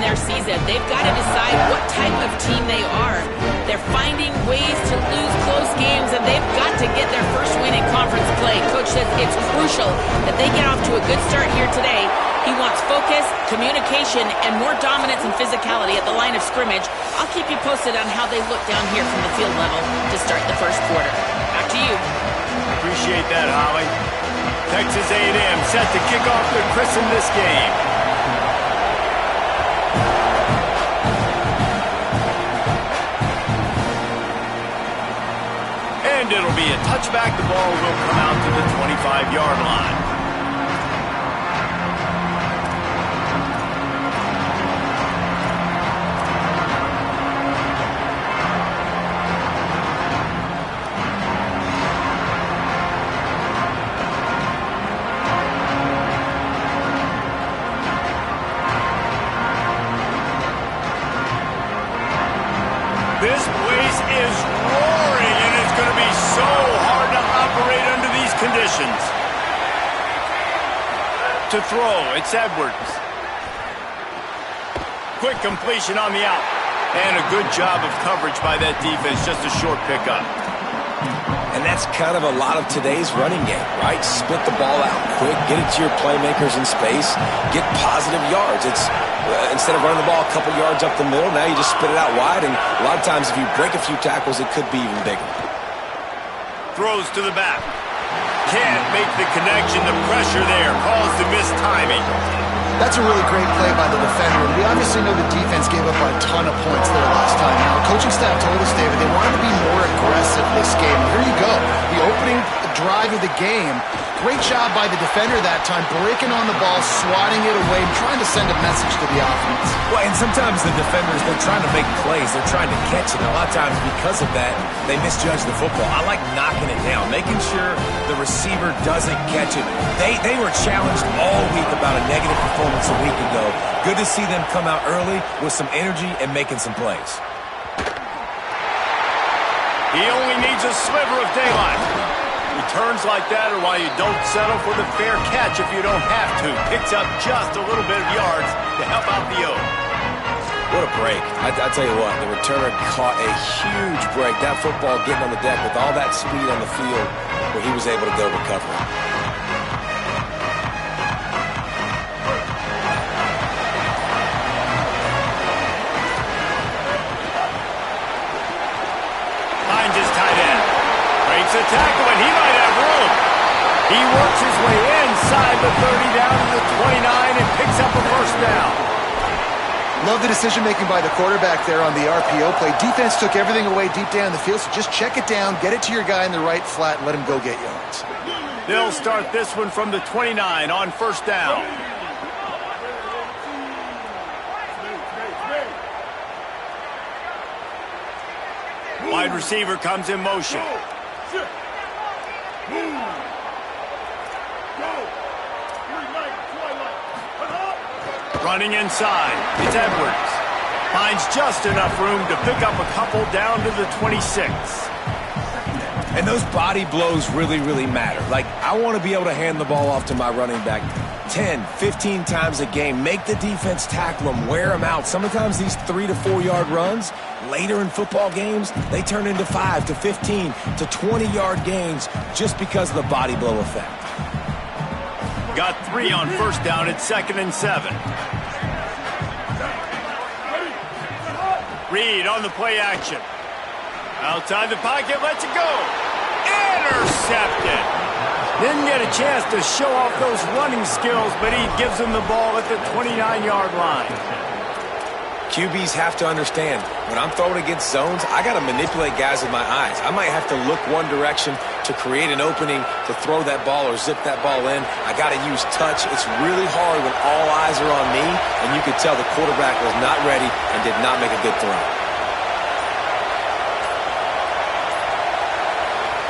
their season. They've got to decide what type of team they are. They're finding ways to lose close games, and they've got to get their first win in conference play. Coach says it's crucial that they get off to a good start here today. He wants focus, communication, and more dominance and physicality at the line of scrimmage. I'll keep you posted on how they look down here from the field level to start the first quarter. Back to you. Appreciate that, Holly. Texas A&M set to kick off to christen this game. And it'll be a touchback. The ball will come out to the 25-yard line. This place is roaring, and it's going to be so hard to operate under these conditions. To throw, it's Edwards. Quick completion on the out. And a good job of coverage by that defense, just a short pickup. And that's kind of a lot of today's running game, right? Split the ball out quick, get it to your playmakers in space, get positive yards. It's instead of running the ball a couple yards up the middle, now you just spit it out wide, and a lot of times if you break a few tackles, it could be even bigger. Throws to the back. Can't make the connection. The pressure there caused the missed timing. That's a really great play by the defender, and we obviously know the defense gave up a ton of points there last time. Now, the coaching staff told us, David, they wanted to be more aggressive this game. Here you go. The opening drive of the game. Great job by the defender that time, breaking on the ball, swatting it away, and trying to send a message to the offense. Well, and sometimes the defenders, they're trying to make plays. They're trying to catch it. A lot of times because of that, they misjudge the football. I like knocking it down, making sure the receiver doesn't catch it. They were challenged all week about a negative performance a week ago. Good to see them come out early with some energy and making some plays. He only needs a sliver of daylight. Returns like that are why you don't settle for the fair catch if you don't have to. Picks up just a little bit of yards to help out the O. What a break. I tell you what, the returner caught a huge break. That football getting on the deck with all that speed on the field where he was able to go recover it. Finds his tight end. Breaks a tackle, and he might have room. He works his way inside the 30 down to the 29 and picks up a first down. Love the decision-making by the quarterback there on the RPO play. Defense took everything away deep down the field, so just check it down, get it to your guy in the right flat, and let him go get yards. They'll start this one from the 29 on first down. Wide receiver comes in motion. Running inside, it's Edwards. Finds just enough room to pick up a couple down to the 26. And those body blows really, really matter. Like, I want to be able to hand the ball off to my running back 10, 15 times a game. Make the defense tackle them, wear them out. Sometimes these 3 to 4 yard runs, later in football games, they turn into 5 to 15 to 20-yard gains just because of the body blow effect. Got 3 on first down at 2nd and 7. Reed on the play action. Outside the pocket, lets it go. Intercepted. Didn't get a chance to show off those running skills, but he gives him the ball at the 29-yard line. QBs have to understand, when I'm throwing against zones, I got to manipulate guys with my eyes. I might have to look one direction to create an opening to throw that ball or zip that ball in. I got to use touch. It's really hard when all eyes are on me, and you could tell the quarterback was not ready and did not make a good throw.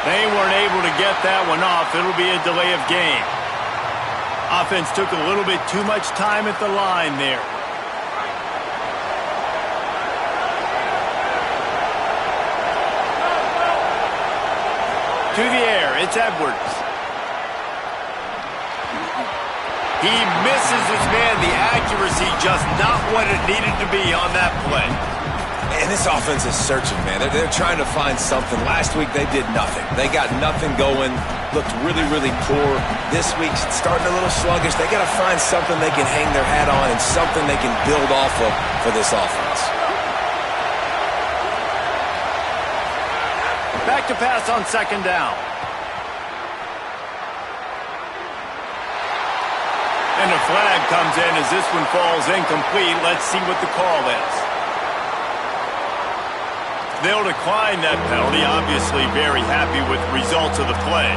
They weren't able to get that one off. It'll be a delay of game. Offense took a little bit too much time at the line there. To the air, it's Edwards. He misses his man. The accuracy just not what it needed to be on that play. And this offense is searching, man. They're trying to find something. Last week, they did nothing. They got nothing going, looked really, really poor. This week's starting a little sluggish. They got to find something they can hang their hat on and something they can build off of for this offense. Back to pass on second down. And a flag comes in as this one falls incomplete. Let's see what the call is. They'll decline that penalty, obviously very happy with the results of the play.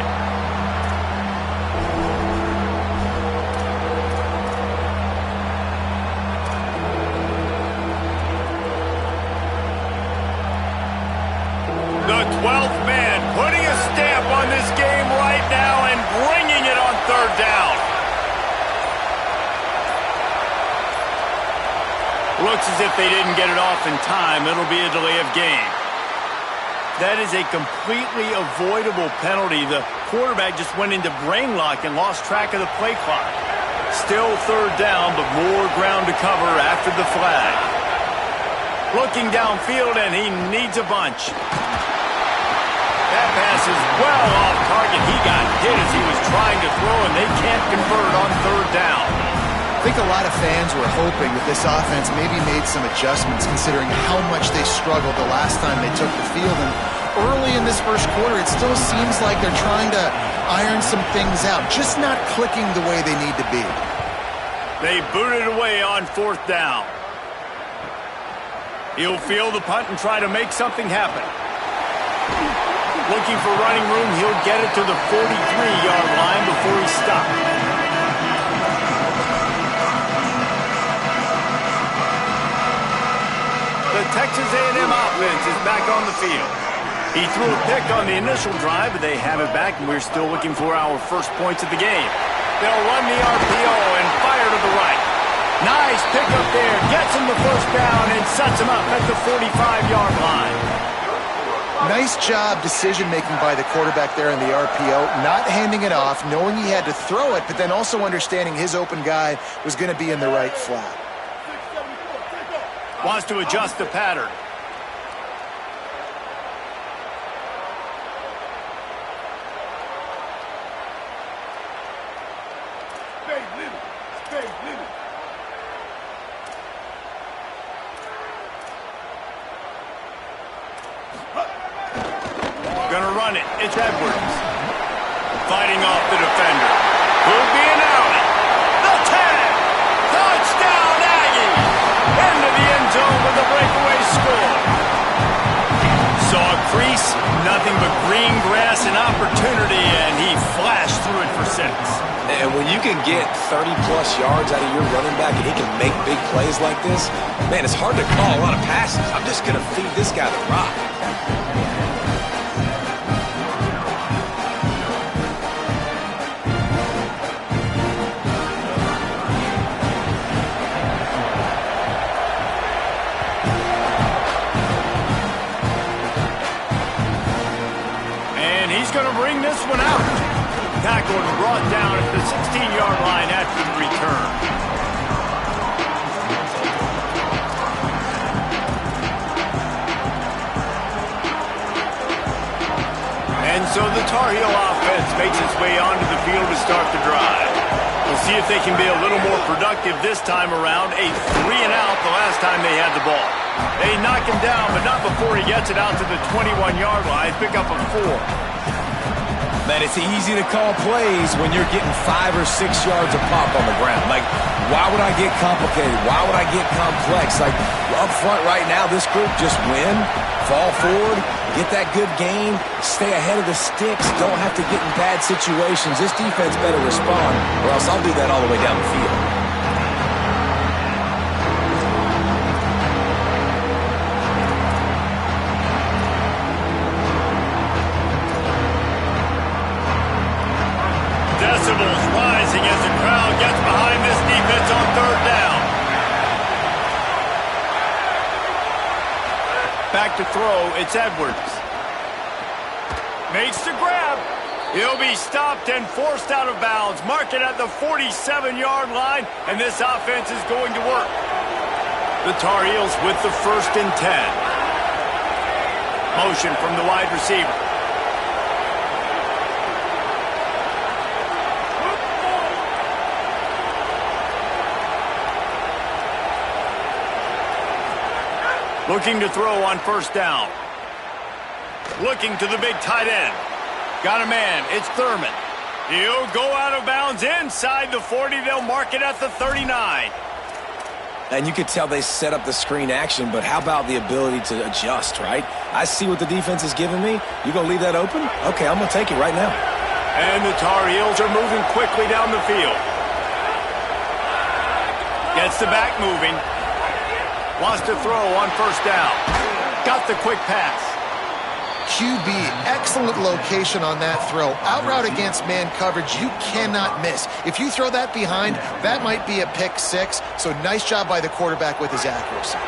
The 12th man putting a stamp on this game right now and bringing it on third down. Looks as if they didn't get it off in time. It'll be a delay of game. That is a completely avoidable penalty. The quarterback just went into brain lock and lost track of the play clock. Still third down, but more ground to cover after the flag. Looking downfield, and he needs a bunch. That pass is well off target. He got hit as he was trying to throw, and they can't convert on third down. I think a lot of fans were hoping that this offense maybe made some adjustments considering how much they struggled the last time they took the field. And early in this first quarter, it still seems like they're trying to iron some things out, just not clicking the way they need to be. They booted away on fourth down. He'll field the punt and try to make something happen. Looking for running room, he'll get it to the 43-yard line before he stops. The Texas A&M offense is back on the field. He threw a pick on the initial drive, but they have it back, and we're still looking for our first points of the game. They'll run the RPO and fire to the right. Nice pick up there. Gets him the first down and sets him up at the 45-yard line. Nice job decision-making by the quarterback there in the RPO, not handing it off, knowing he had to throw it, but then also understanding his open guy was going to be in the right flat. Wants to adjust the pattern. Gonna run it. It's Edwards. Fighting off the defender. Will be an alley. The tag. Touchdown, Aggie. Into the end zone with a breakaway score. Saw a crease, nothing but green grass and opportunity, and he flashed through it for 6. And when you can get 30-plus yards out of your running back and he can make big plays like this, man, it's hard to call a lot of passes. I'm just going to feed this guy the rock. Going to bring this one out. Tackled and brought down at the 16-yard line after the return. And so the Tar Heel offense makes its way onto the field to start the drive. We'll see if they can be a little more productive this time around. A 3-and-out the last time they had the ball. They knock him down, but not before he gets it out to the 21-yard line. Pick up a 4. Man, it's easy to call plays when you're getting 5 or 6 yards of pop on the ground. Like, why would I get complicated? Why would I get complex? Like, up front right now, this group just win, fall forward, get that good game, stay ahead of the sticks, don't have to get in bad situations. This defense better respond, or else I'll do that all the way down the field. Decibels rising as the crowd gets behind this defense on third down. Back to throw, it's Edwards. Makes the grab. He'll be stopped and forced out of bounds. Mark it at the 47-yard line, and this offense is going to work. The Tar Heels with the 1st and 10. Motion from the wide receiver. Looking to throw on 1st down. Looking to the big tight end. Got a man. It's Thurman. He'll go out of bounds inside the 40. They'll mark it at the 39. And you could tell they set up the screen action, but how about the ability to adjust, right? I see what the defense is giving me. You going to leave that open? Okay, I'm going to take it right now. And the Tar Heels are moving quickly down the field. Gets the back moving. Wants to throw on 1st down. Got the quick pass. QB, excellent location on that throw. Out route against man coverage, you cannot miss. If you throw that behind, that might be a pick 6. So nice job by the quarterback with his accuracy.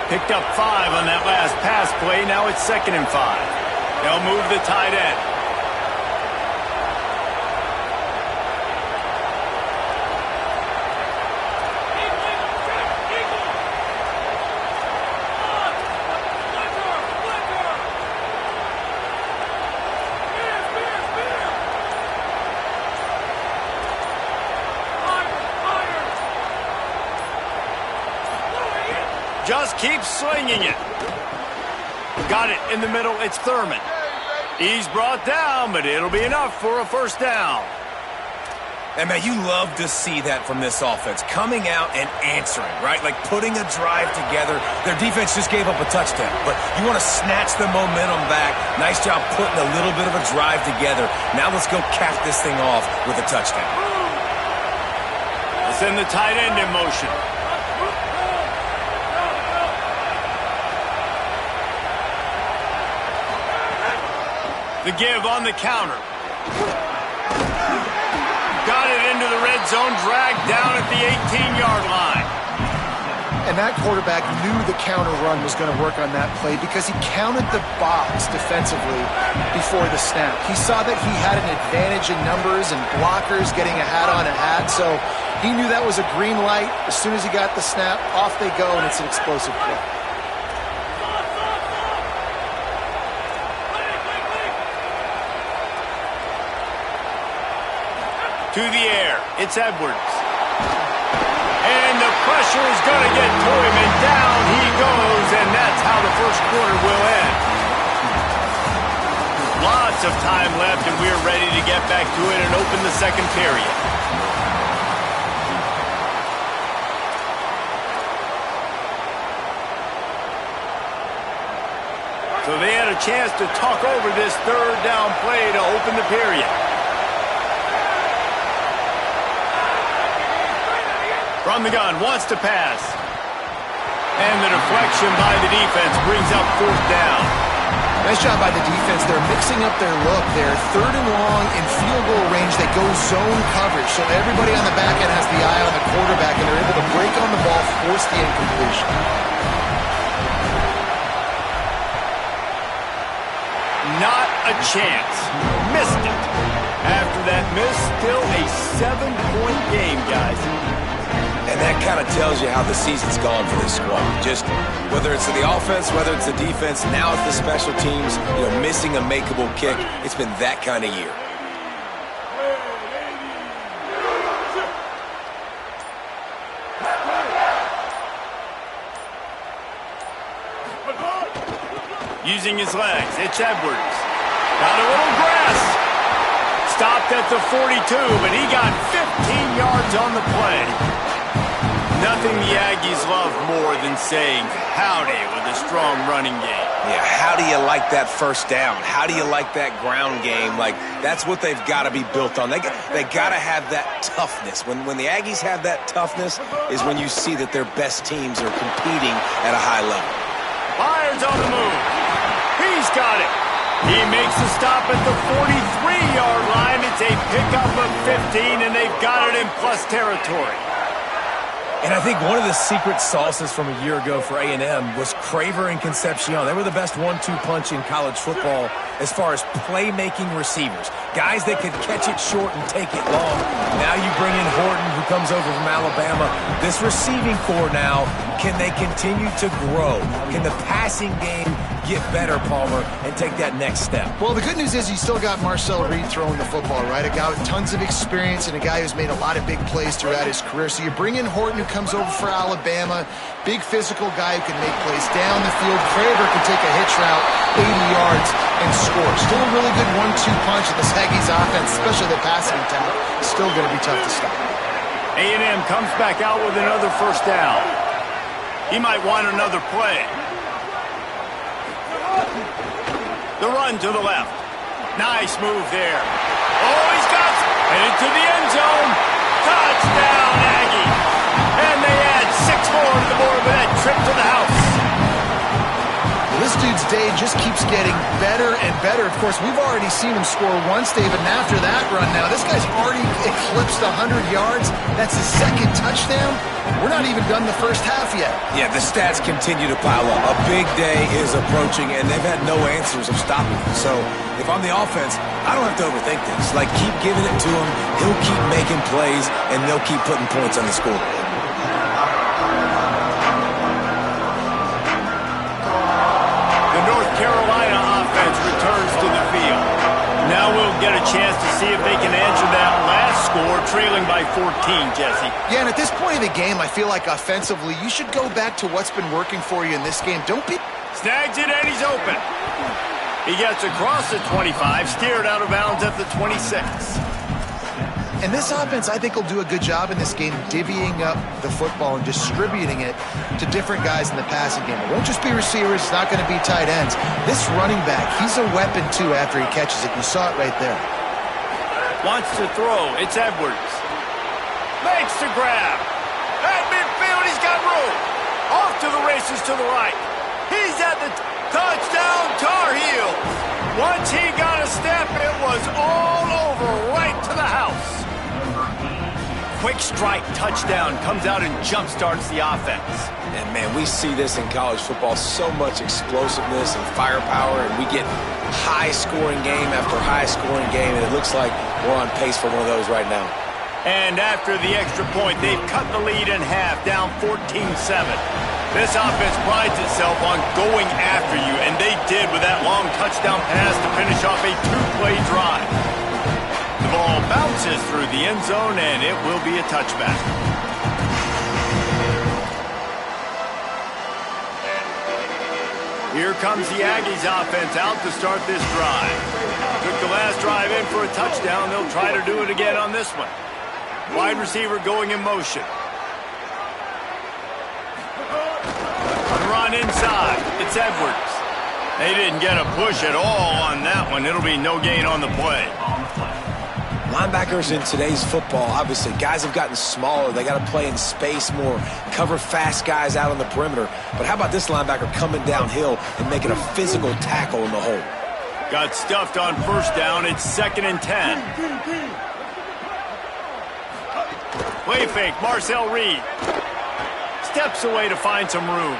Picked up 5 on that last pass play. Now it's 2nd and 5. They'll move the tight end. Just keeps slinging it. Got it in the middle. It's Thurman. He's brought down, but it'll be enough for a 1st down. And, man, you love to see that from this offense. Coming out and answering, right? Like putting a drive together. Their defense just gave up a touchdown, but you want to snatch the momentum back. Nice job putting a little bit of a drive together. Now let's go cap this thing off with a touchdown. Let's send the tight end in motion. The give on the counter. Got it into the red zone, dragged down at the 18-yard line. And that quarterback knew the counter run was going to work on that play because he counted the box defensively before the snap. He saw that he had an advantage in numbers and blockers getting a hat on a hat, so he knew that was a green light. As soon as he got the snap, off they go, and it's an explosive play. To the air, it's Edwards. And the pressure is going to get to him, and down he goes, and that's how the 1st quarter will end. Lots of time left, and we're ready to get back to it and open the 2nd period. So they had a chance to talk over this 3rd down play to open the period. From the gun, wants to pass. And the deflection by the defense brings up 4th down. Nice job by the defense. They're mixing up their look. They're 3rd and long in field goal range. They go zone coverage. So everybody on the back end has the eye on the quarterback, and they're able to break on the ball, force the incompletion. Not a chance. Missed it. After that miss, still a 7-point game, guys. And that kind of tells you how the season's gone for this squad. Just whether it's the offense, whether it's the defense, now it's the special teams, missing a makeable kick. It's been that kind of year. Using his legs, it's Edwards. Got a little grass. Stopped at the 42, but he got 15 yards on the play. Nothing the Aggies love more than saying howdy with a strong running game. Yeah, how do you like that 1st down? How do you like that ground game? Like, that's what they've got to be built on. They got to have that toughness. When the Aggies have that toughness is when you see that their best teams are competing at a high level. Byers on the move. He's got it. He makes the stop at the 43-yard line. It's a pickup of 15, and they've got it in plus territory. And I think one of the secret sauces from a year ago for A&M was Craver and Concepcion. They were the best 1-2 punch in college football as far as playmaking receivers. Guys that could catch it short and take it long. Now you bring in Horton, who comes over from Alabama. This receiving core now, can they continue to grow? Can the passing game get better, Palmer, and take that next step? Well, the good news is you still got Marcel Reed throwing the football, right? A guy with tons of experience and a guy who's made a lot of big plays throughout his career. So you bring in Horton, who comes over for Alabama, big physical guy who can make plays down the field. Craver can take a hitch route, 80 yards, and score. Still a really good 1-2 punch in the Aggies offense, especially the passing attack. Still going to be tough to stop. A&M comes back out with another first down. He might want another play. The run to the left. Nice move there. Oh, he's got it. Headed to the end zone. Touchdown, Aggie. And they add 6 more to the board with that trip to the house. Well, this dude's day just keeps getting better and better. Of course, we've already seen him score once, David, and after that run now, this guy's already eclipsed 100 yards. That's his second touchdown. We're not even done the first half yet. Yeah, the stats continue to pile up. A big day is approaching, and they've had no answers of stopping him. So if I'm the offense, I don't have to overthink this. Like, keep giving it to him. He'll keep making plays, and they'll keep putting points on the scoreboard. The North Carolina offense returns to the field. Now we'll get a chance to see if they can answer that last score, trailing by 14, Jesse. Yeah, and at this point of the game, I feel like offensively, you should go back to what's been working for you in this game. Don't be... Snags it, and he's open. He gets across the 25, steered out of bounds at the 26. And this offense, I think, will do a good job in this game divvying up the football and distributing it to different guys in the passing game. It won't just be receivers. It's not going to be tight ends. This running back, he's a weapon, too, after he catches it. You saw it right there. Wants to throw. It's Edwards. Makes the grab. At midfield, he's got room. Off to the races to the right. He's at the touchdown Tar Heels. Once he got a step, it was all over right to the house. Quick strike touchdown comes out and jump-starts the offense. And, man, we see this in college football, so much explosiveness and firepower, and we get high-scoring game after high-scoring game, and it looks like we're on pace for one of those right now. And after the extra point, they've cut the lead in half, down 14-7. This offense prides itself on going after you, and they did with that long touchdown pass to finish off a 2-play drive. The ball bounces through the end zone, and it will be a touchback. Here comes the Aggies offense out to start this drive. Took the last drive in for a touchdown. They'll try to do it again on this one. Wide receiver going in motion. The run inside. It's Edwards. They didn't get a push at all on that one. It'll be no gain on the play. Linebackers in today's football, obviously, guys have gotten smaller. They got to play in space more, cover fast guys out on the perimeter. But how about this linebacker coming downhill and making a physical tackle in the hole? Got stuffed on first down. It's 2nd and 10. Play fake, Marcel Reed. Steps away to find some room.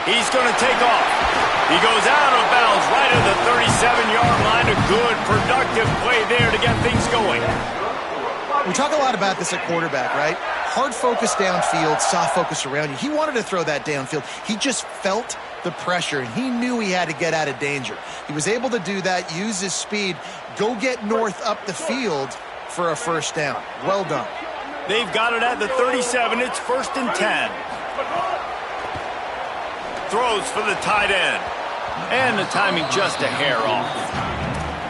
He's going to take off. He goes out of bounds right at the 37-yard line. A good, productive play there to get things going. We talk a lot about this at quarterback, right? Hard focus downfield, soft focus around you. He wanted to throw that downfield. He just felt the pressure, and he knew he had to get out of danger. He was able to do that, use his speed, go get north up the field for a first down. Well done. They've got it at the 37. It's 1st and 10. Throws for the tight end. And the timing just a hair off.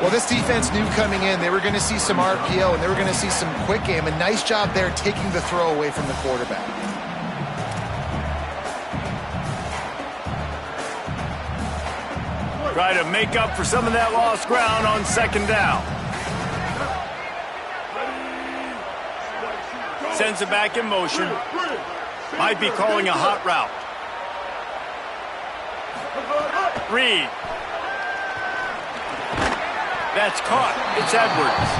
Well, this defense knew coming in they were going to see some RPO and they were going to see some quick game. A nice job there taking the throw away from the quarterback. Try to make up for some of that lost ground on 2nd down. Sends it back in motion. Might be calling a hot route. Reed. That's caught. It's Edwards.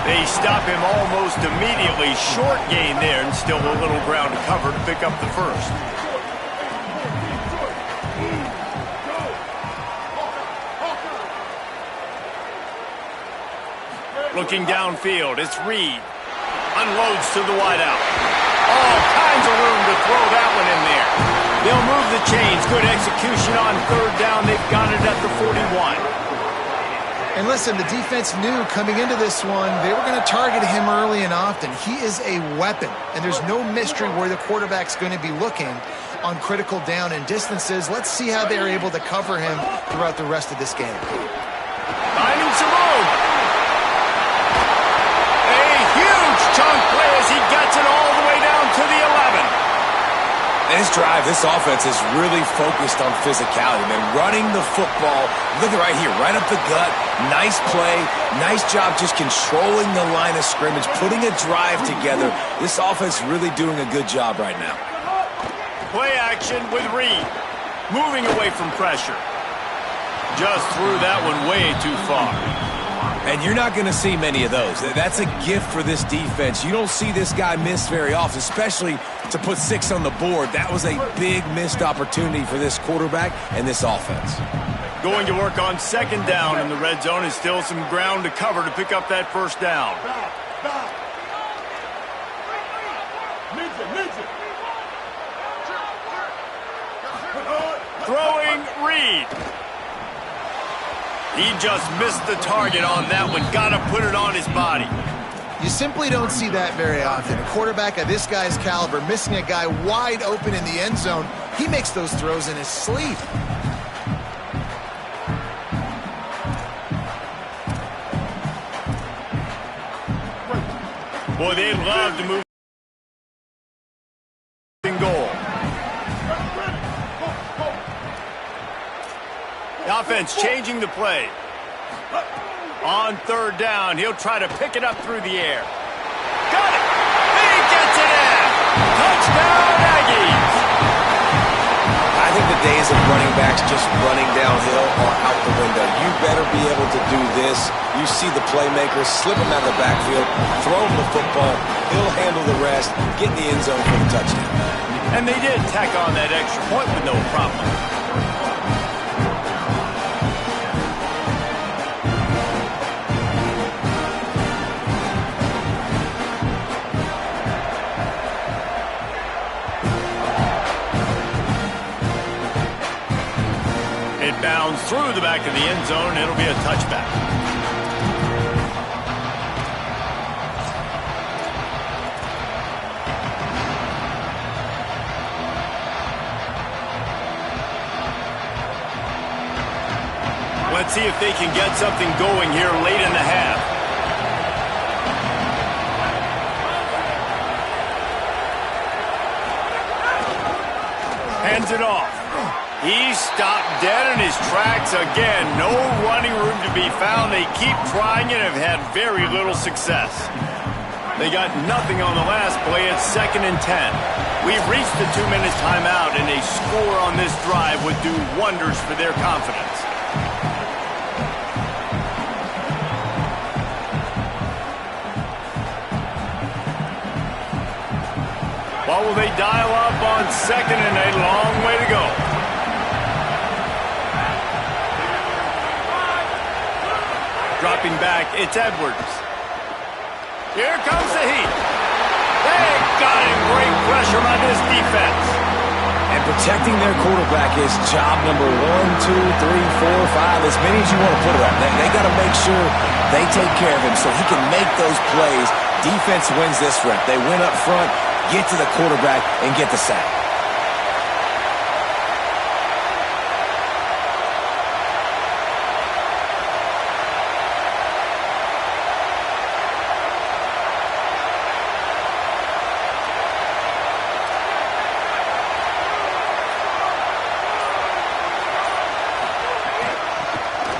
They stop him almost immediately. Short gain there, and still a little ground to cover to pick up the first. Looking downfield, it's Reed. Unloads to the wideout. All kinds of room to throw that one in there. They'll move the chains. Good execution on third down. They've got it at the 41. And listen, the defense knew coming into this one, they were going to target him early and often. He is a weapon, and there's no mystery where the quarterback's going to be looking on critical down and distances. Let's see how they're able to cover him throughout the rest of this game. Finding some room. A huge chunk play as he gets it all the way down to the 11. And this drive, this offense is really focused on physicality, man. Running the football, look at right here, right up the gut. Nice play, nice job just controlling the line of scrimmage, putting a drive together. This offense really doing a good job right now. Play action with Reed. Moving away from pressure. Just threw that one way too far. And you're not going to see many of those. That's a gift for this defense. You don't see this guy miss very often, especially to put 6 on the board. That was a big missed opportunity for this quarterback and this offense. Going to work on second down in the red zone, and still some ground to cover to pick up that first down. Throwing Reed. He just missed the target on that one. Got to put it on his body. You simply don't see that very often. A quarterback of this guy's caliber missing a guy wide open in the end zone. He makes those throws in his sleep. Boy, they'd love to move in goal. The offense changing the play. On third down, he'll try to pick it up through the air. Got it! He gets it in! Touchdown, Aggies! I think the days of running backs just running downhill are out the window. You better be able to do this. You see the playmaker, slip him out of the backfield, throw him the football, he'll handle the rest, get in the end zone for the touchdown. And they did tack on that extra point with no problem. Bounds through the back of the end zone. It'll be a touchback. Let's see if they can get something going here late in the half. Hands it off. He's stopped dead in his tracks again. No running room to be found. They keep trying and have had very little success. They got nothing on the last play. It's 2nd and 10. We've reached the 2-minute timeout, and a score on this drive would do wonders for their confidence. What will they dial up on 2nd and a long way to go? Dropping back, it's Edwards. Here comes the heat. They got him. Great pressure by this defense. And protecting their quarterback is job number 1, 2, 3, 4, 5, as many as you want to put it on. They got to make sure they take care of him so he can make those plays. Defense wins this rep. They win up front, get to the quarterback, and get the sack.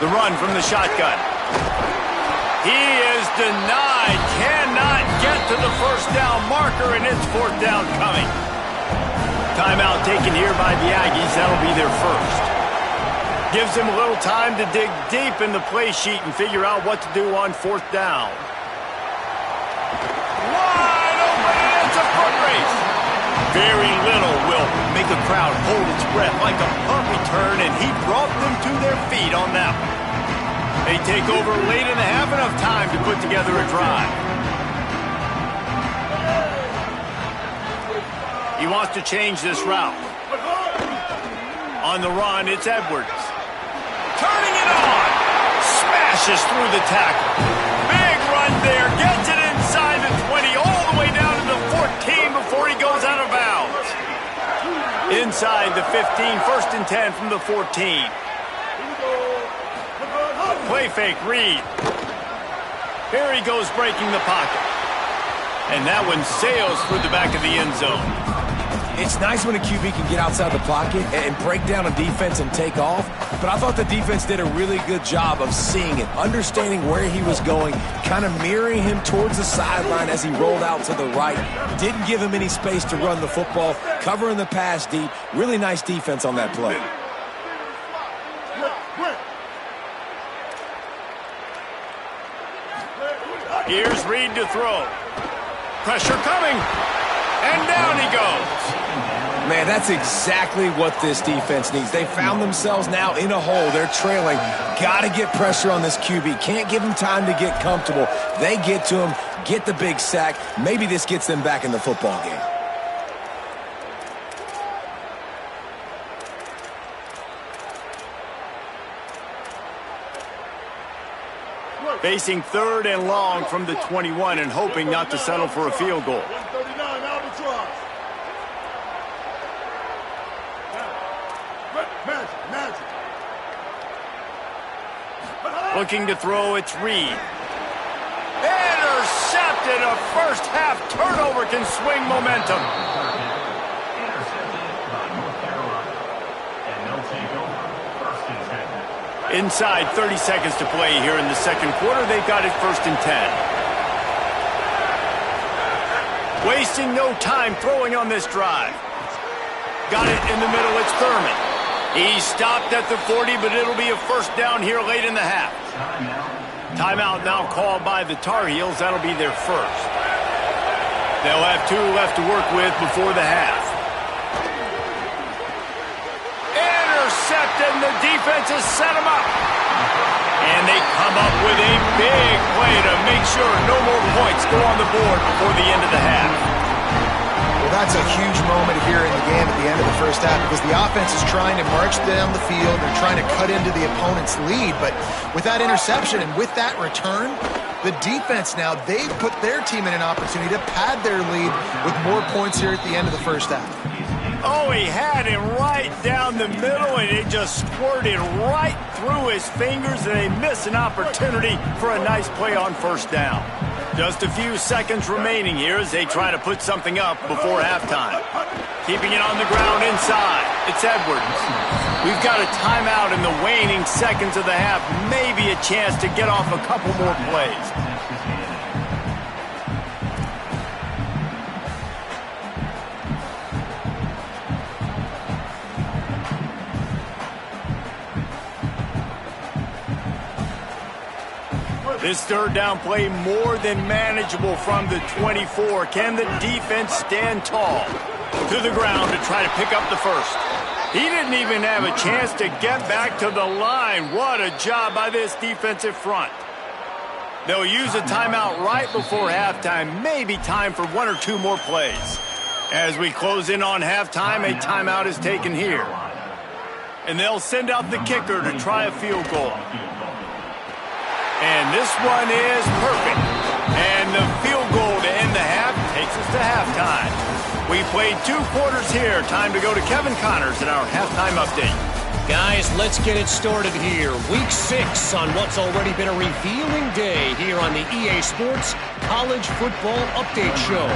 The run from the shotgun. He is denied. Cannot get to the first down marker, and it's 4th down coming. Timeout taken here by the Aggies. That'll be their first. Gives them a little time to dig deep in the play sheet and figure out what to do on 4th down. Very little will make a crowd hold its breath like a punt return, and he brought them to their feet on that one. They take over late in the half, enough time to put together a drive. He wants to change this route. On the run, it's Edwards. Turning it on. Smashes through the tackle. Big run there. Gets it inside the 20, all the way down to the 14 before he goes out of bounds. Inside the 15, 1st and 10 from the 14. Play fake, Reed. Here he goes breaking the pocket. And that one sails through the back of the end zone. It's nice when a QB can get outside the pocket and break down a defense and take off, but I thought the defense did a really good job of seeing it, understanding where he was going, kind of mirroring him towards the sideline as he rolled out to the right. Didn't give him any space to run the football, covering the pass deep. Really nice defense on that play. Here's Reed to throw. Pressure coming. And down he goes. Man, that's exactly what this defense needs. They found themselves now in a hole. They're trailing. Got to get pressure on this QB. Can't give him time to get comfortable. They get to him, get the big sack. Maybe this gets them back in the football game. Facing 3rd and long from the 21 and hoping not to settle for a field goal. Looking to throw, it's Reed. Intercepted. A first half turnover can swing momentum. Inside 30 seconds to play here in the second quarter. They've got it 1st and 10. Wasting no time throwing on this drive. Got it in the middle. It's Thurman. He stopped at the 40, but it'll be a 1st down here late in the half. Timeout now called by the Tar Heels. That'll be their 1st. They'll have 2 left to work with before the half. Intercepted, and the defense has set him up. And they come up with a big play to make sure no more points go on the board before the end of the half. Well, that's a huge moment here in the game at the end of the first half because the offense is trying to march down the field. They're trying to cut into the opponent's lead. But with that interception and with that return, the defense now, they've put their team in an opportunity to pad their lead with more points here at the end of the first half. Oh, he had him right down the middle, and it just squirted right through his fingers, and they miss an opportunity for a nice play on 1st down. Just a few seconds remaining here as they try to put something up before halftime. Keeping it on the ground inside. It's Edwards. We've got a timeout in the waning seconds of the half. Maybe a chance to get off a couple more plays. This 3rd down play more than manageable from the 24. Can the defense stand tall? To the ground to try to pick up the 1st. He didn't even have a chance to get back to the line. What a job by this defensive front. They'll use a timeout right before halftime. Maybe time for 1 or 2 more plays. As we close in on halftime, a timeout is taken here. And they'll send out the kicker to try a field goal. And this one is perfect. And the field goal to end the half takes us to halftime. We played 2 quarters here. Time to go to Kevin Connors in our halftime update. Guys, let's get it started here. Week 6 on what's already been a revealing day here on the EA Sports College Football Update Show.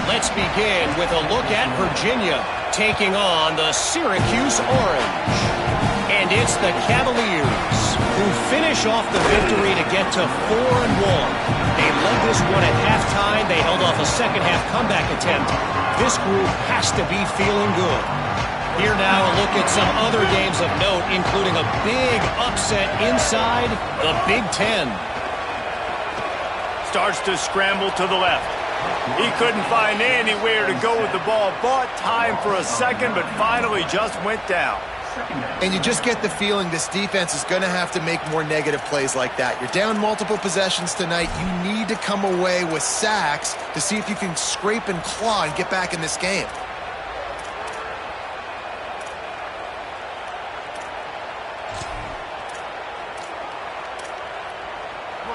Let's begin with a look at Virginia taking on the Syracuse Orange. And it's the Cavaliers who finish off the victory to get to 4-1. They led this one at halftime. They held off a second-half comeback attempt. This group has to be feeling good. Here now, a look at some other games of note, including a big upset inside the Big Ten. Starts to scramble to the left. He couldn't find anywhere to go with the ball. Bought time for a second, but finally just went down. And you just get the feeling this defense is going to have to make more negative plays like that. You're down multiple possessions tonight. You need to come away with sacks to see if you can scrape and claw and get back in this game.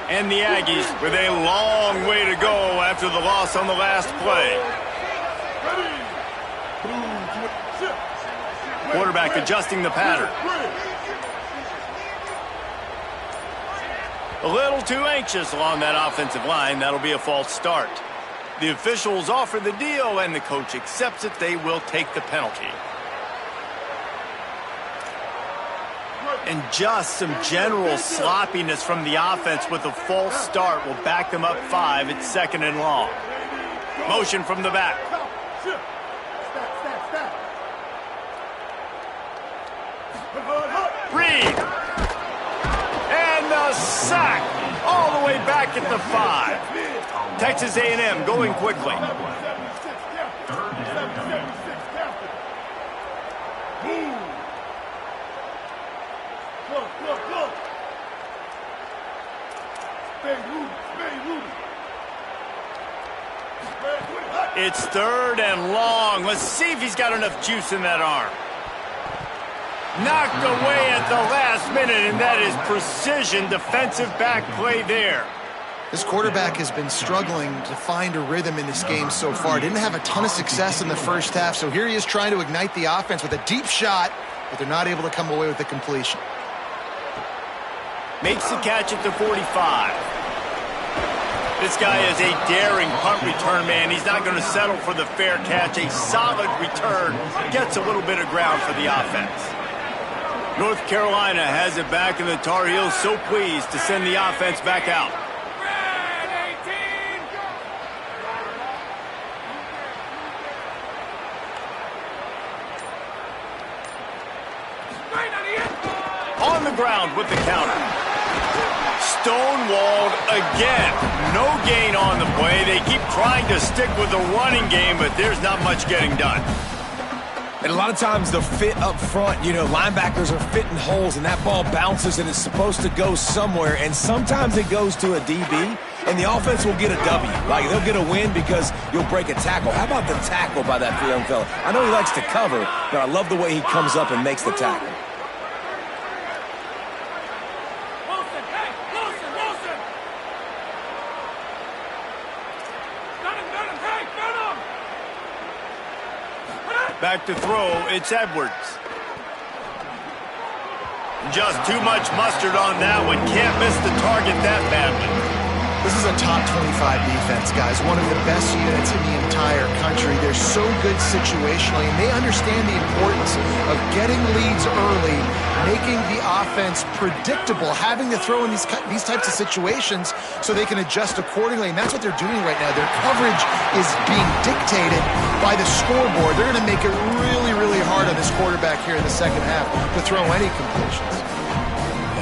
And the Aggies with a long way to go after the loss on the last play. Quarterback adjusting the pattern. A little too anxious along that offensive line. That'll be a false start. The officials offer the deal, and the coach accepts it. They will take the penalty. And just some general sloppiness from the offense with a false start will back them up 5. It's 2nd and long. Motion from the back. Reed. And the sack all the way back at the 5. Texas A&M going quickly. It's 3rd and long. Let's see if he's got enough juice in that arm. Knocked away at the last minute, and that is precision defensive back play there. This quarterback has been struggling to find a rhythm in this game so far. Didn't have a ton of success in the first half, so here he is trying to ignite the offense with a deep shot, but they're not able to come away with the completion. Makes the catch at the 45. This guy is a daring punt return man. He's not going to settle for the fair catch. A solid return. Gets a little bit of ground for the offense. North Carolina has it back, and the Tar Heels so pleased to send the offense back out. On the ground with the counter. Stonewalled again. No gain on the play. They keep trying to stick with the running game, but there's not much getting done. And a lot of times the fit up front, linebackers are fitting holes, and that ball bounces, and it's supposed to go somewhere, and sometimes it goes to a DB, and the offense will get a W. Like, they'll get a win because you'll break a tackle. How about the tackle by that young fella? I know he likes to cover, but I love the way he comes up and makes the tackle. Back to throw, it's Edwards. Just too much mustard on that one. Can't miss the target that badly. This is a top 25 defense, guys. One of the best units in the entire country. They're so good situationally, and they understand the importance of getting leads early, making the offense predictable, having to throw in these types of situations so they can adjust accordingly, and that's what they're doing right now. Their coverage is being dictated by the scoreboard. They're going to make it really, really hard on this quarterback here in the second half to throw any completions.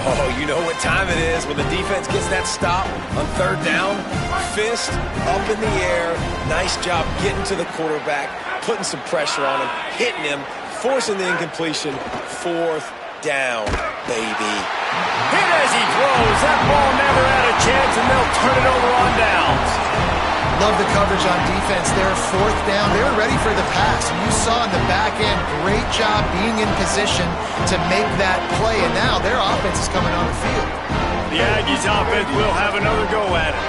Oh, you know what time it is when the defense gets that stop on 3rd down. Fist up in the air. Nice job getting to the quarterback, putting some pressure on him, hitting him, forcing the incompletion. 4th down, baby. Hit as he throws. That ball never had a chance, and they'll turn it over on downs. Love the coverage on defense there. 4th down. They were ready for the pass. You saw in the back end, great job being in position to make that play, and now their offense is coming on the field. The Aggies offense will have another go at it.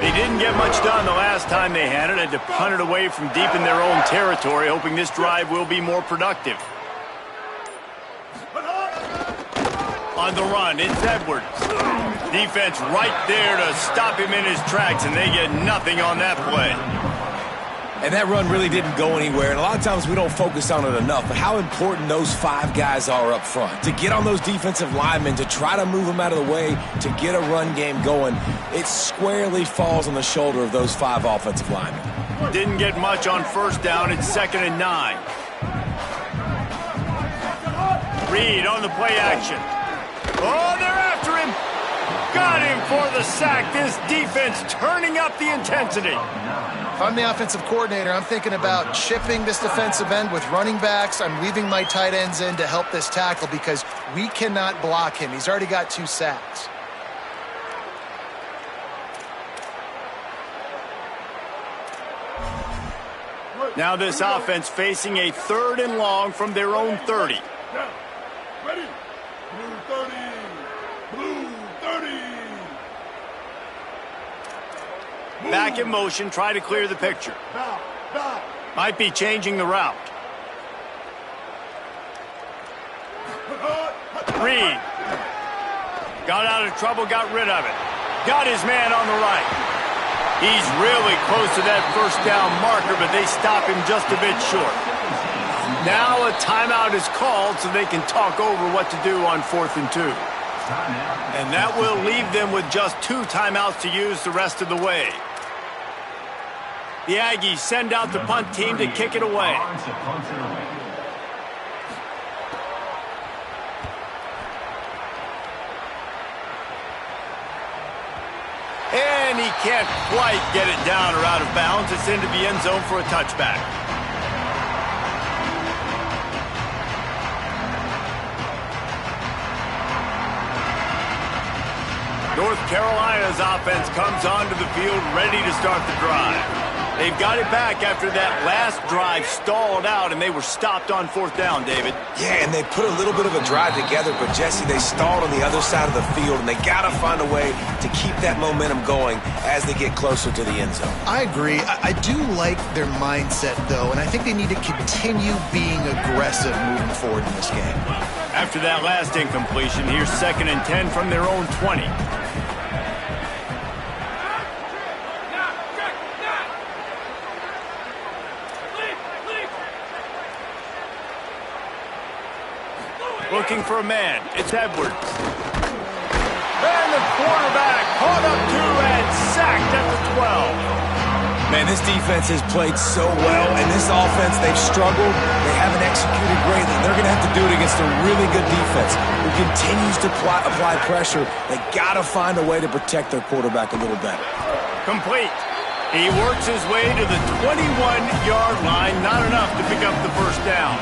They didn't get much done the last time they had it. Had to punt it away from deep in their own territory, hoping this drive will be more productive. On the run, it's Edwards. Defense right there to stop him in his tracks, and they get nothing on that play. And that run really didn't go anywhere, and a lot of times we don't focus on it enough, but how important those 5 guys are up front. To get on those defensive linemen, to try to move them out of the way, to get a run game going, it squarely falls on the shoulder of those 5 offensive linemen. Didn't get much on 1st down. It's 2nd and 9. Reed on the play action. Oh, they're after him. Got him for the sack. This defense turning up the intensity. If I'm the offensive coordinator, I'm thinking about chipping this defensive end with running backs. I'm leaving my tight ends in to help this tackle because we cannot block him. He's already got 2 sacks. Now this offense facing a 3rd and long from their own 30. Ready? Blue 30. Blue 30. Back in motion, try to clear the picture. Might be changing the route. Reed. Got out of trouble, got rid of it. Got his man on the right. He's really close to that first down marker, but they stop him just a bit short. Now a timeout is called so they can talk over what to do on 4th and 2. And that will leave them with just 2 timeouts to use the rest of the way. The Aggies send out the punt team to kick it away. And he can't quite get it down or out of bounds. It's into the end zone for a touchback. North Carolina's offense comes onto the field ready to start the drive. They've got it back after that last drive stalled out, and they were stopped on 4th down, David. Yeah, and they put a little bit of a drive together, but, Jesse, they stalled on the other side of the field, and they got to find a way to keep that momentum going as they get closer to the end zone. I agree. I do like their mindset, though, and I think they need to continue being aggressive moving forward in this game. After that last incompletion, here's 2nd and 10 from their own 20. Looking for a man. It's Edwards. And the quarterback caught up 2 and sacked at the 12. Man, this defense has played so well, and this offense, they've struggled. They haven't executed greatly. They're going to have to do it against a really good defense who continues to apply pressure. They got to find a way to protect their quarterback a little better. Complete. He works his way to the 21-yard line. Not enough to pick up the first down.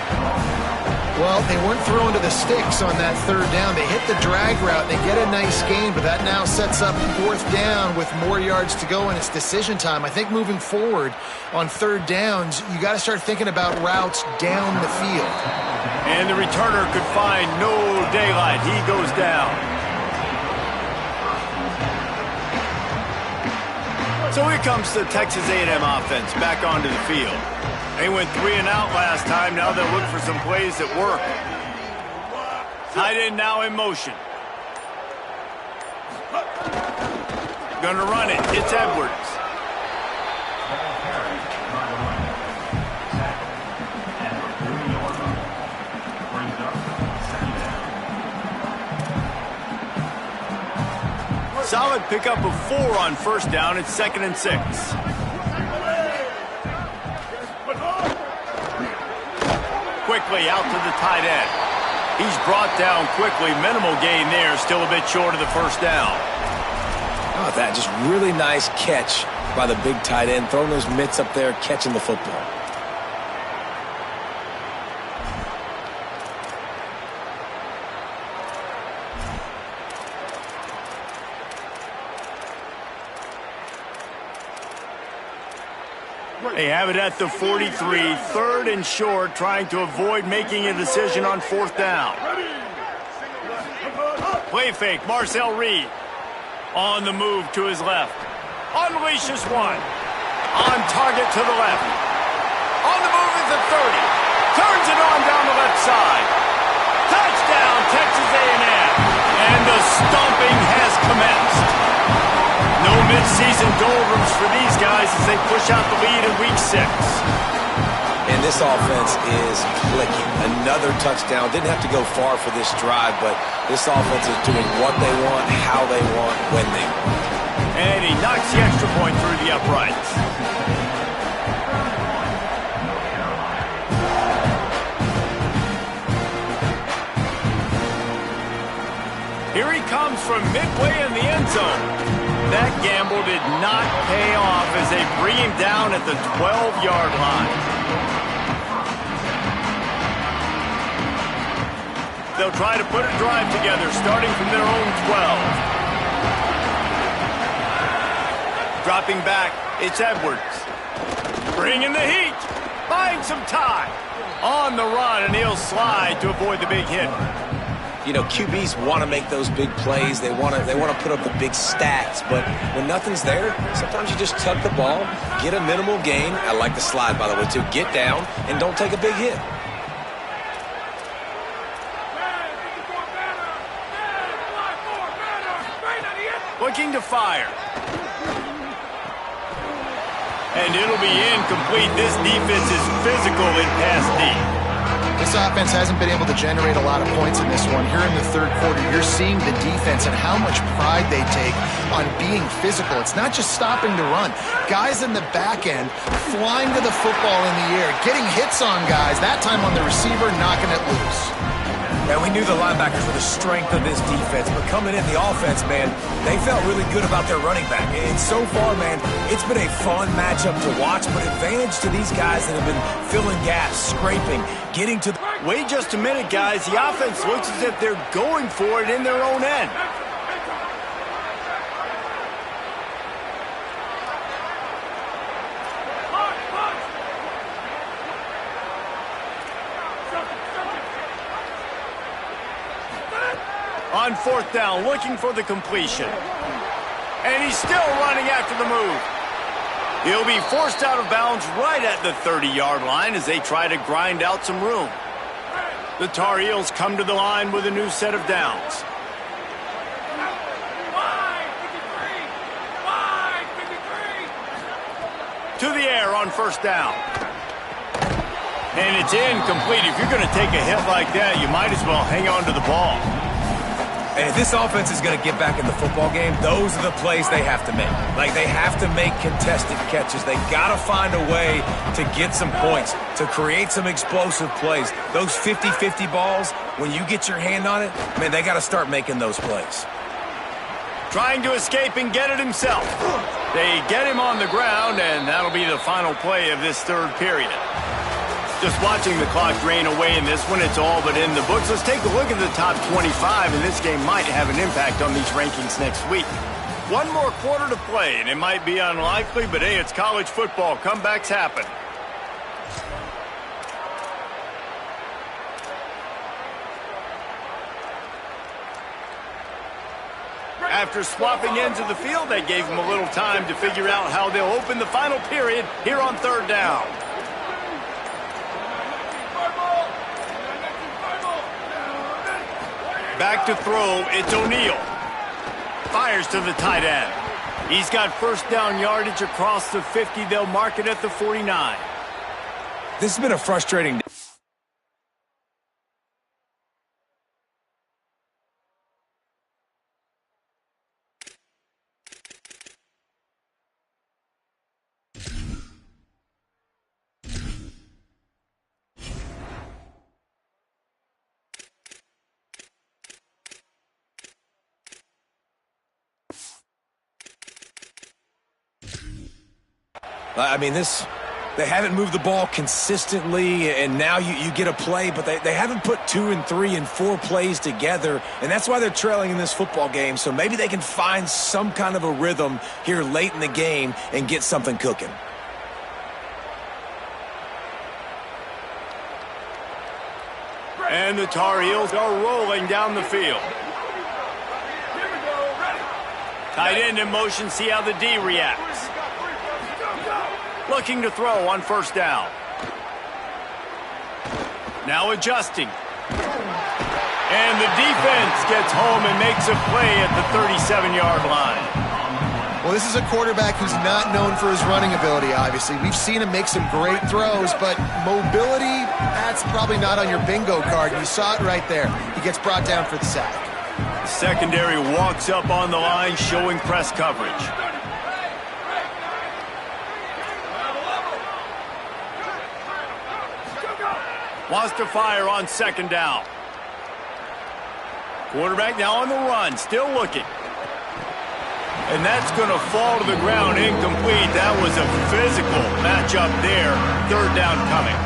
Well, they weren't throwing to the sticks on that 3rd down. They hit the drag route. They get a nice gain, but that now sets up 4th down with more yards to go, and it's decision time. I think moving forward on 3rd downs, you got to start thinking about routes down the field. And the returner could find no daylight. He goes down. So here comes the Texas A&M offense back onto the field. They went 3 and out last time. Now they'll look for some plays that work. Tight end now in motion. Gonna run it. It's Edwards. Solid pickup of 4 on 1st down. It's 2nd and 6. Quickly out to the tight end. He's brought down quickly. Minimal gain there. Still a bit short of the first down. How about that? Just really nice catch by the big tight end. Throwing those mitts up there, catching the football. They have it at the 43, 3rd and short, trying to avoid making a decision on 4th down. Play fake, Marcel Reed. On the move to his left. Unleashes one. On target to the left. On the move is the 30. Turns it on down the left side. Touchdown, Texas A&M. And the stomping has commenced. No mid-season doldrums for these guys as they push out the lead in Week 6. And this offense is clicking. Another touchdown. Didn't have to go far for this drive, but this offense is doing what they want, how they want, when they want. And he knocks the extra point through the uprights. Here he comes from midway in the end zone. that gamble did not pay off as they bring him down at the 12-yard line. They'll try to put a drive together, starting from their own 12. Dropping back, it's Edwards. Bringing the heat. Finds some time. On the run, and he'll slide to avoid the big hit. You know, QBs want to make those big plays. They want to put up the big stats. But when nothing's there, sometimes you just tuck the ball, get a minimal gain. I like the slide, by the way, too. Get down and don't take a big hit. Looking to fire. And it'll be incomplete. This defense is physical in pass deep. This offense hasn't been able to generate a lot of points in this one. Here in the third quarter, you're seeing the defense and how much pride they take on being physical. It's not just stopping to run. Guys in the back end flying to the football in the air, getting hits on guys, that time on the receiver, knocking it loose. And we knew the linebackers were the strength of this defense, but coming in the offense, man, they felt really good about their running back. And so far, man, it's been a fun matchup to watch, but advantage to these guys that have been filling gaps, scraping, getting to the... Wait just a minute, guys. The offense looks as if they're going for it in their own end. On fourth down, looking for the completion. And he's still running after the move. He'll be forced out of bounds right at the 30-yard line as they try to grind out some room. The Tar Heels come to the line with a new set of downs. To the air on first down. And it's incomplete. If you're going to take a hit like that, you might as well hang on to the ball. And if this offense is going to get back in the football game, those are the plays they have to make. Like, they have to make contested catches. They got to find a way to get some points, to create some explosive plays. Those 50-50 balls, when you get your hand on it, man, they got to start making those plays. Trying to escape and get it himself. They get him on the ground, and that'll be the final play of this third period. Just watching the clock drain away in this one, it's all but in the books. Let's take a look at the top 25, and this game might have an impact on these rankings next week. One more quarter to play, and it might be unlikely, but hey, it's college football. Comebacks happen. After swapping ends of the field, they gave them a little time to figure out how they'll open the final period here on third down. Back to throw, it's O'Neal. Fires to the tight end. He's got first down yardage across the 50. They'll mark it at the 49. This has been a frustrating day. I mean, they haven't moved the ball consistently, and now you get a play, but they haven't put 2 and 3 and 4 plays together, and that's why they're trailing in this football game. So maybe they can find some kind of a rhythm here late in the game and get something cooking. And the Tar Heels are rolling down the field. Tight end in motion, see how the D reacts. Looking to throw on first down. Now adjusting. And the defense gets home and makes a play at the 37-yard line. Well, this is a quarterback who's not known for his running ability, obviously. We've seen him make some great throws, but mobility, that's probably not on your bingo card. You saw it right there. He gets brought down for the sack. Secondary walks up on the line, showing press coverage. Wants to fire on second down. Quarterback now on the run, still looking. And that's going to fall to the ground incomplete. That was a physical matchup there. Third down coming.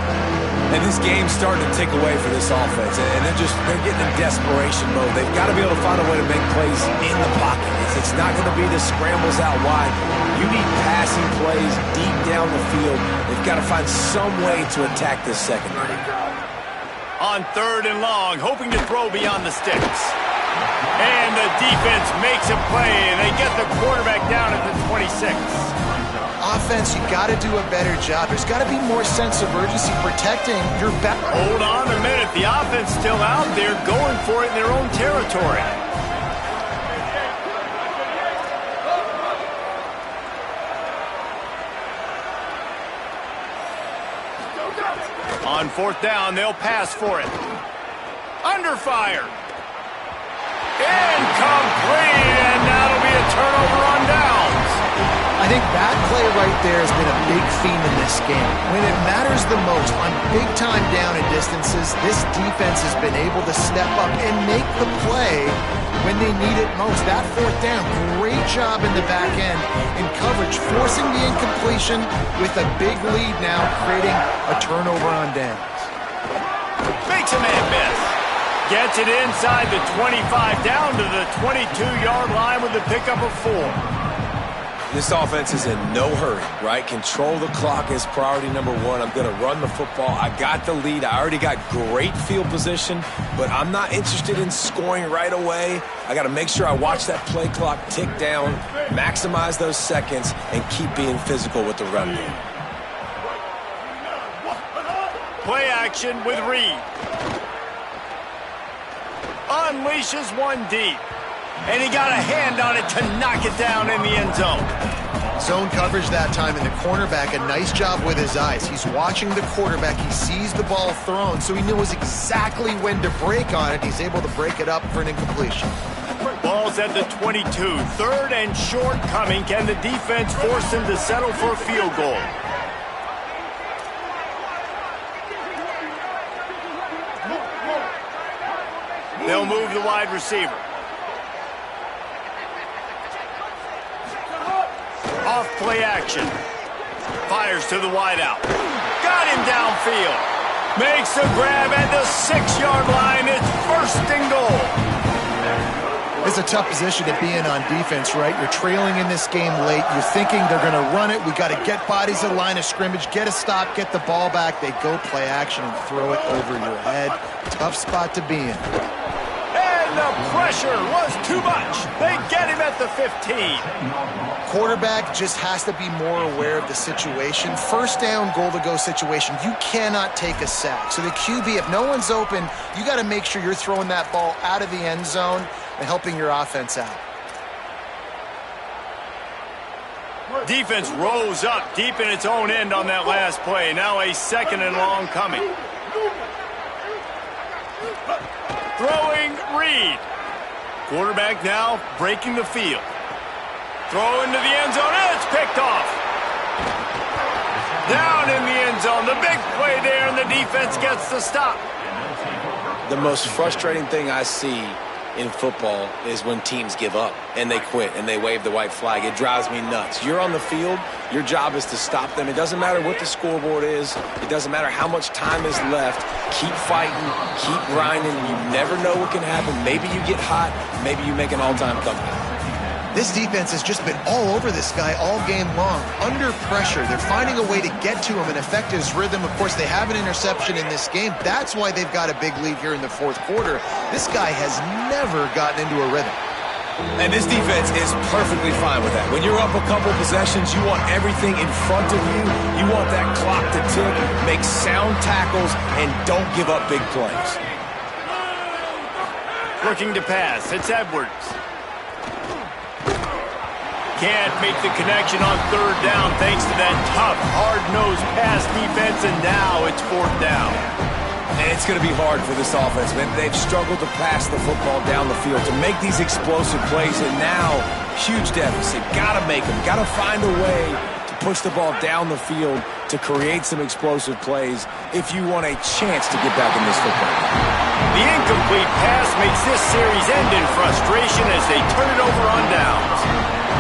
And this game's starting to tick away for this offense. And they're getting in desperation mode. They've got to be able to find a way to make plays in the pocket. It's not going to be the scrambles out wide. You need passing plays deep down the field. They've got to find some way to attack this secondary. On third and long, hoping to throw beyond the sticks. And the defense makes a play, and they get the quarterback down at the 26. Offense, you got to do a better job. There's got to be more sense of urgency protecting your back. Hold on a minute. The offense still out there going for it in their own territory. On fourth down, they'll pass for it. Under fire. Incomplete, and that'll be a turnover on downs. I think that play right there has been a big theme in this game. When it matters the most, on big-time down and distances, this defense has been able to step up and make the play when they need it most. That fourth down, great job in the back end in coverage, forcing the incompletion with a big lead now, creating a turnover on downs. Makes a man miss. Gets it inside the 25, down to the 22-yard line with the pickup of 4. This offense is in no hurry, right? Control the clock is priority number one. I'm going to run the football. I got the lead. I already got great field position, but I'm not interested in scoring right away. I got to make sure I watch that play clock tick down, maximize those seconds, and keep being physical with the run game. Play action with Reed. Unleashes one deep. And he got a hand on it to knock it down in the end zone. Zone coverage that time, and the cornerback, a nice job with his eyes. He's watching the quarterback. He sees the ball thrown, so he knows exactly when to break on it. He's able to break it up for an incompletion. Ball's at the 22. Third and short coming. Can the defense force him to settle for a field goal? They'll move the wide receiver. Off play action. Fires to the wideout. Got him downfield. Makes a grab at the 6-yard line. It's first and goal. It's a tough position to be in on defense, right? You're trailing in this game late. You're thinking they're going to run it. We got to get bodies in line of scrimmage, get a stop, get the ball back. They go play action and throw it over your head. Tough spot to be in. The pressure was too much. They get him at the 15. Quarterback just has to be more aware of the situation. First down, goal-to-go situation. You cannot take a sack. So the QB, if no one's open, you got to make sure you're throwing that ball out of the end zone and helping your offense out. Defense rose up deep in its own end on that last play. Now a second and long coming. Throwing Reed. Quarterback now breaking the field. Throw into the end zone, and it's picked off. Down in the end zone. The big play there, and the defense gets the stop. The most frustrating thing I see in football is when teams give up and they quit and they wave the white flag. It drives me nuts. You're on the field. Your job is to stop them. It doesn't matter what the scoreboard is. It doesn't matter how much time is left. Keep fighting. Keep grinding. You never know what can happen. Maybe you get hot. Maybe you make an all-time comeback. This defense has just been all over this guy all game long. Under pressure, they're finding a way to get to him and affect his rhythm. Of course, they have an interception in this game. That's why they've got a big lead here in the fourth quarter. This guy has never gotten into a rhythm. And this defense is perfectly fine with that. When you're up a couple possessions, you want everything in front of you. You want that clock to tick, make sound tackles, and don't give up big plays. Looking to pass. It's Edwards. Can't make the connection on third down thanks to that tough, hard-nosed pass defense, and now it's fourth down. And it's going to be hard for this offense, man. They've struggled to pass the football down the field, to make these explosive plays, and now, huge deficit. Got to make them. Got to find a way to push the ball down the field to create some explosive plays if you want a chance to get back in this football game. The incomplete pass makes this series end in frustration as they turn it over on downs.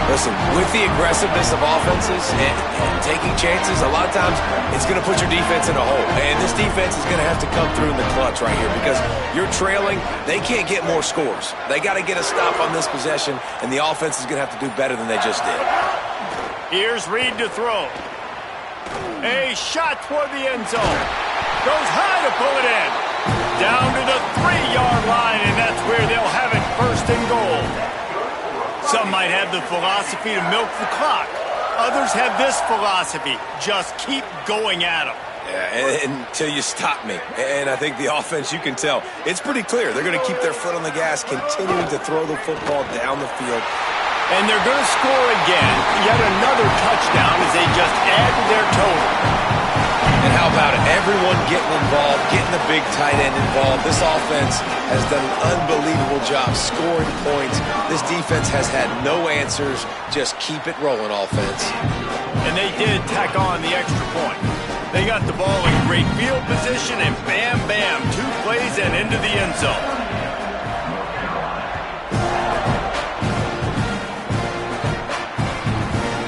Listen, with the aggressiveness of offenses and taking chances, a lot of times it's going to put your defense in a hole. And this defense is going to have to come through in the clutch right here because you're trailing. They can't get more scores. They got to get a stop on this possession, and the offense is going to have to do better than they just did. Here's Reed to throw. A shot toward the end zone. Goes high to pull it in. Down to the 3-yard line, and that's where they'll have it, first and goal. Some might have the philosophy to milk the clock. Others have this philosophy, just keep going at them. Yeah, until you stop me. And I think the offense, you can tell, it's pretty clear. They're going to keep their foot on the gas, continuing to throw the football down the field. And they're going to score again, yet another touchdown as they just add to their total. And how about it? Everyone getting involved, getting the big tight end involved. This offense has done an unbelievable job scoring points. This defense has had no answers. Just keep it rolling, offense. And they did tack on the extra point. They got the ball in great field position, and bam, bam, 2 plays and into the end zone.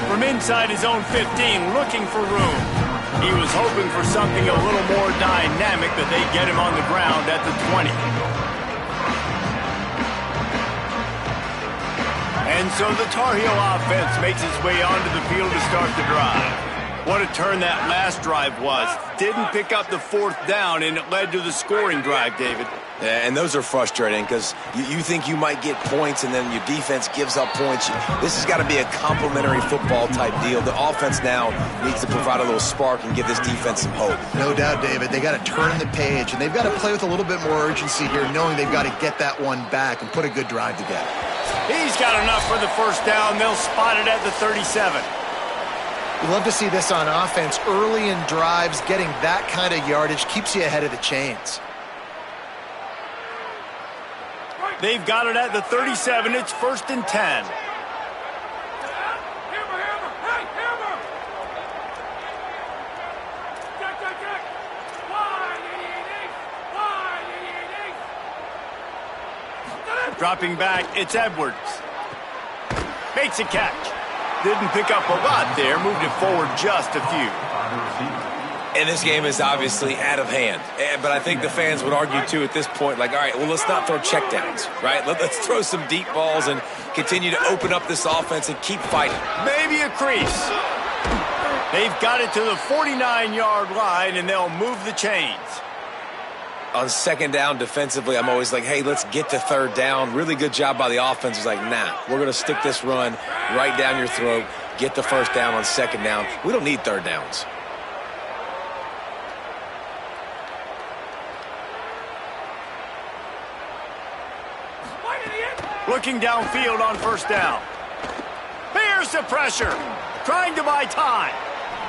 From inside his own 15, looking for room. He was hoping for something a little more dynamic, but they get him on the ground at the 20. And so the Tar Heel offense makes its way onto the field to start the drive. What a turn that last drive was. Didn't pick up the 4th down, and it led to the scoring drive, David. Yeah, and those are frustrating because you think you might get points and then your defense gives up points. This has got to be a complementary football type deal. The offense now needs to provide a little spark and give this defense some hope. No doubt, David. They got to turn the page, and they've got to play with a little bit more urgency here, knowing they've got to get that one back and put a good drive together. He's got enough for the first down. They'll spot it at the 37. You love to see this on offense. Early in drives, getting that kind of yardage keeps you ahead of the chains. They've got it at the 37. It's 1st and 10. Dropping back, it's Edwards. Makes a catch. Didn't pick up a lot there, moved it forward just a few. And this game is obviously out of hand. But I think the fans would argue, too, at this point, like, all right, well, let's not throw checkdowns, right? Let's throw some deep balls and continue to open up this offense and keep fighting. Maybe a crease. They've got it to the 49-yard line, and they'll move the chains. On 2nd down defensively, I'm always like, hey, let's get to 3rd down. Really good job by the offense. It's like, nah, we're going to stick this run right down your throat, get the 1st down on 2nd down. We don't need 3rd downs. Looking downfield on 1st down. Here's the pressure. Trying to buy time.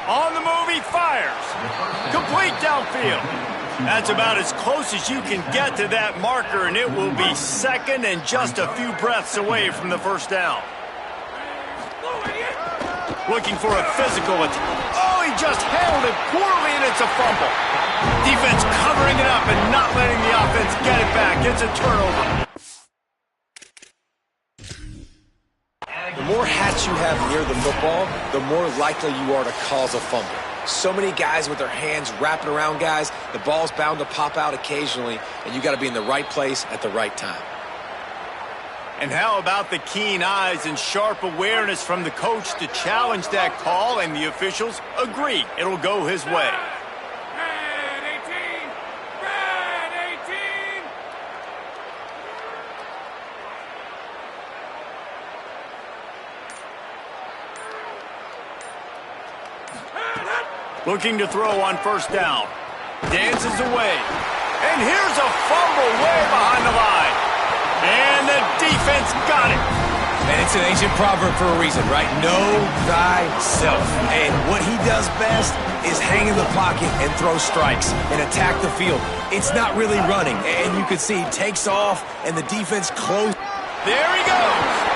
On the move, he fires. Complete downfield. That's about as close as you can get to that marker, and it will be 2nd and just a few breaths away from the 1st down. Looking for a physical attack. Oh, he just handled it poorly, and it's a fumble. Defense covering it up and not letting the offense get it back. It's a turnover. The more hats you have near the football, the more likely you are to cause a fumble. So many guys with their hands wrapping around guys, the ball's bound to pop out occasionally, and you got to be in the right place at the right time. And how about the keen eyes and sharp awareness from the coach to challenge that call, and the officials agree it'll go his way. Red 18! Red 18! Looking to throw on 1st down. Dances away. And here's a fumble way behind the line. And the defense got it. And it's an ancient proverb for a reason, right? Know thyself. And what he does best is hang in the pocket and throw strikes and attack the field. It's not really running. And you can see he takes off and the defense close. There he goes.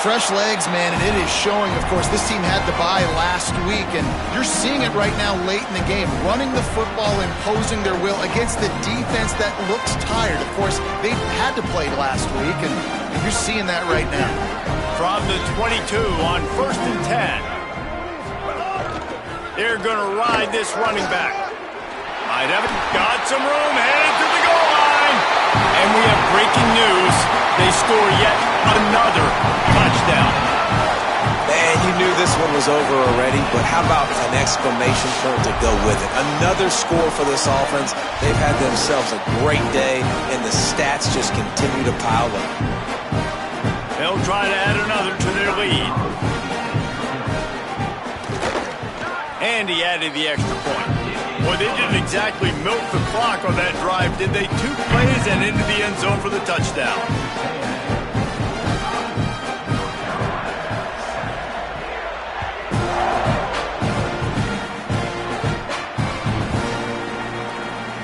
Fresh legs, man, and it is showing. Of course, this team had the bye last week, and you're seeing it right now late in the game. Running the football, imposing their will against the defense that looks tired. Of course, they had to play last week, and you're seeing that right now. From the 22 on 1st and 10. They're going to ride this running back. Might have got some room, headed to the goal line. And we have breaking news. They score yet another touchdown. Man, you knew this one was over already, but how about an exclamation point to go with it? Another score for this offense. They've had themselves a great day, and the stats just continue to pile up. They'll try to add another to their lead. And he added the extra point. Well, they didn't exactly milk the clock on that drive, did they? 2 plays and into the end zone for the touchdown.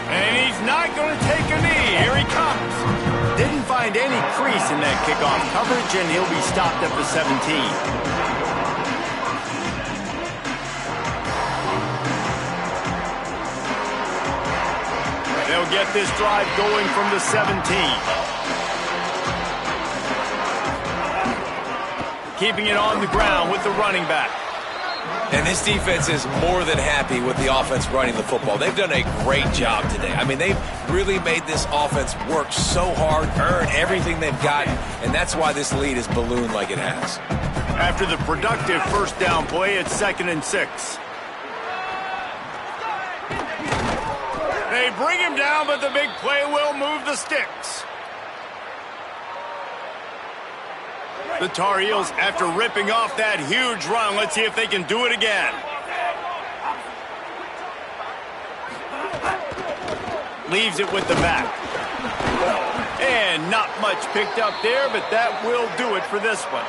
And he's not going to take a knee. Here he comes. Didn't find any crease in that kickoff coverage, and he'll be stopped at the 17. They'll get this drive going from the 17. Keeping it on the ground with the running back. And this defense is more than happy with the offense running the football. They've done a great job today. I mean, they've really made this offense work so hard, earn everything they've got, and that's why this lead is ballooned like it has. After the productive first down play, it's 2nd and 6. They bring him down, but the big play will move the sticks. The Tar Heels, after ripping off that huge run, let's see if they can do it again. Leaves it with the back. And not much picked up there, but that will do it for this one.